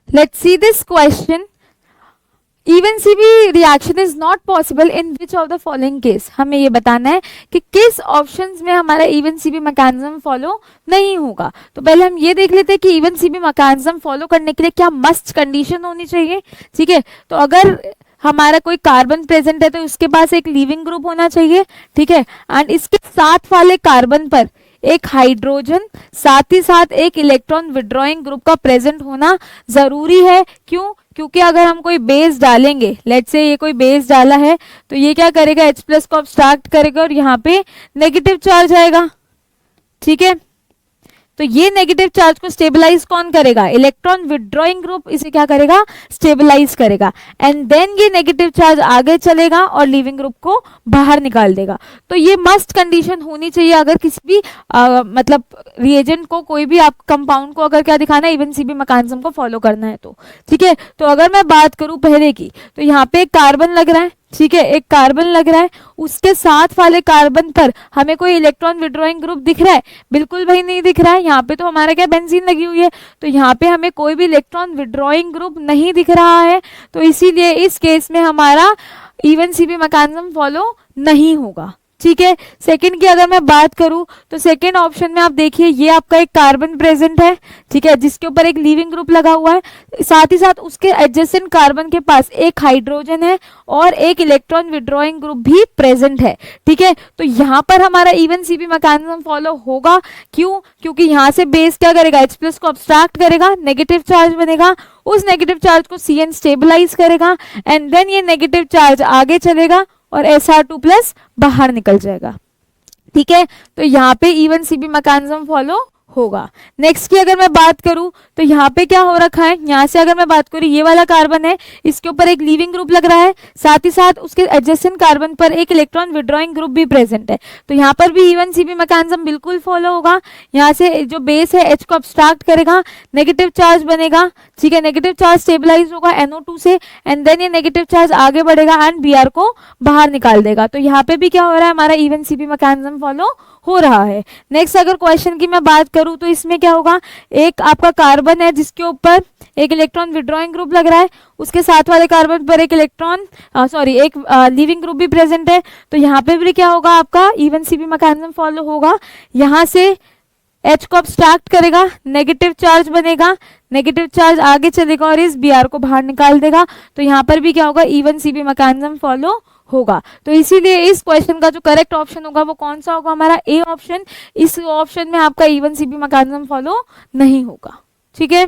Let's see this question. Even CB reaction is not possible in which of the following case. हमें ये बताना है कि किस ऑप्शंस में हमारा इवन सीबी मैकेनिज्म फॉलो नहीं होगा। तो पहले हम ये देख लेते हैं कि इवन सीबी मैकेनिज्म फॉलो करने के लिए क्या मस्ट कंडीशन होनी चाहिए। ठीक है, तो अगर हमारा कोई कार्बन प्रेजेंट है तो उसके पास एक लीविंग ग्रुप होना चाहिए। ठीक है, एंड इसके साथ वाले कार्बन पर एक हाइड्रोजन, साथ ही साथ एक इलेक्ट्रॉन विड्रॉइंग ग्रुप का प्रेजेंट होना जरूरी है। क्यों? क्योंकि अगर हम कोई बेस डालेंगे, लेट्स से ये कोई बेस डाला है, तो ये क्या करेगा, H प्लस को अब्स्ट्रैक्ट करेगा और यहाँ पे नेगेटिव चार्ज आएगा। ठीक है, तो ये नेगेटिव चार्ज को स्टेबलाइज कौन करेगा, इलेक्ट्रॉन विड्रॉइंग ग्रुप इसे क्या करेगा, स्टेबलाइज करेगा। एंड देन ये नेगेटिव चार्ज आगे चलेगा और लीविंग ग्रुप को बाहर निकाल देगा। तो ये मस्ट कंडीशन होनी चाहिए अगर किसी भी मतलब रिएजेंट को, कोई भी आप कंपाउंड को अगर क्या दिखाना है, इवन सीबी मैकेनिज्म को फॉलो करना है तो। ठीक है, तो अगर मैं बात करूं पहले की, तो यहाँ पे एक कार्बन लग रहा है। ठीक है, एक कार्बन लग रहा है, उसके साथ वाले कार्बन पर हमें कोई इलेक्ट्रॉन विड्रॉइंग ग्रुप दिख रहा है? बिल्कुल भाई नहीं दिख रहा है। यहाँ पे तो हमारा क्या बेंजीन लगी हुई है, तो यहाँ पे हमें कोई भी इलेक्ट्रॉन विड्रॉइंग ग्रुप नहीं दिख रहा है। तो इसीलिए इस केस में हमारा इवन सीबी मैकेनिज्म फॉलो नहीं होगा। ठीक है, सेकंड की अगर मैं बात करूं तो सेकंड ऑप्शन में आप देखिए, ये आपका एक कार्बन प्रेजेंट है। ठीक है, जिसके ऊपर एक लीविंग ग्रुप लगा हुआ है, साथ ही साथ उसके एडजेसेंट कार्बन के पास एक हाइड्रोजन है और एक इलेक्ट्रॉन विड्रॉइंग ग्रुप भी प्रेजेंट है। ठीक है, तो यहाँ पर हमारा इवन सीबी मैकेनिज्म फॉलो होगा। क्यों? क्योंकि यहाँ से बेस क्या करेगा, H प्लस को अब्स्ट्रैक्ट करेगा, नेगेटिव चार्ज बनेगा, उस नेगेटिव चार्ज को Cn स्टेबलाइज करेगा, एंड देन ये नेगेटिव चार्ज आगे चलेगा और Sr2 प्लस बाहर निकल जाएगा। ठीक है, तो यहाँ पे इवन सीबी मैकेनिज्म फॉलो होगा। नेक्स्ट की अगर मैं बात करूं तो यहाँ पे क्या हो रखा है, यहाँ से अगर मैं बात करूं, ये वाला कार्बन है, इसके ऊपर एक लीविंग ग्रुप लग रहा है, साथ ही साथ उसके एडजेसेंट कार्बन पर एक इलेक्ट्रॉन विड्रॉइंग ग्रुप भी प्रेजेंट है। तो यहाँ पर भी इवन सीबी मैकेनिज्म बिल्कुल फॉलो होगा। यहाँ से जो बेस है H को अब्स्ट्रैक्ट करेगा, नेगेटिव चार्ज बनेगा। ठीक है, नेगेटिव चार्ज स्टेबलाइज होगा NO2 से, एंड देन ये नेगेटिव चार्ज आगे बढ़ेगा एंड Br को बाहर निकाल देगा। तो यहाँ पे भी क्या हो रहा है, हमारा इवन सीबी मैकेनिज्म फॉलो हो रहा है। नेक्स्ट अगर क्वेश्चन की मैं बात करूं तो इसमें क्या होगा, एक आपका कार्बन है जिसके ऊपर एक इलेक्ट्रॉन विड्रॉइंग ग्रुप लग रहा है, उसके साथ वाले कार्बन पर एक एक लीविंग ग्रुप भी प्रेजेंट है। तो यहाँ पे भी क्या होगा, आपका इवन सीबी मैकेनिज्म फॉलो होगा। यहाँ से H को अब्स्ट्रैक्ट करेगा, नेगेटिव चार्ज बनेगा, नेगेटिव चार्ज आगे चलेगा और इस Br को बाहर निकाल देगा। तो यहाँ पर भी क्या होगा, इवन सीबी मैकेनिज्म फॉलो होगा। तो इसीलिए इस क्वेश्चन का जो करेक्ट ऑप्शन होगा वो कौन सा होगा, हमारा ए ऑप्शन। इस ऑप्शन में आपका इवन सीबी मैकेनिज्म फॉलो नहीं होगा। ठीक है।